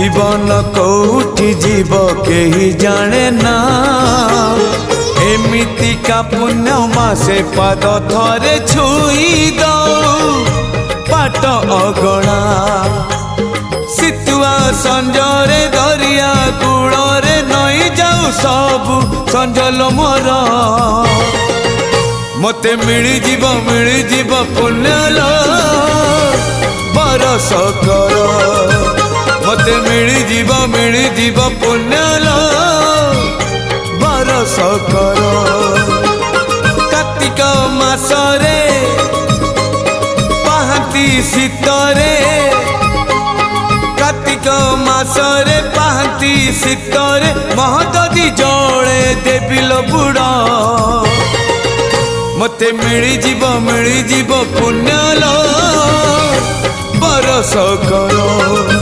जीवन कौटी जीव केही जाने ना एमिति का पुण्य मासे पाद थरे छुई दऊ पाट अगणा सितुआ संजरे दरिया कूଳରେ नई जाऊ सबु संजल मोर मते मिली जीव पुण्यल बरस कर मते मिली जीव पुण्यल बरस कर कार्तिक मासरे पाहांती शीतरे कार्तिक मासरे पाहांती शीतरे महददी जले देविल बुड़ा मते मिली जीव पुण्यल बरस कर।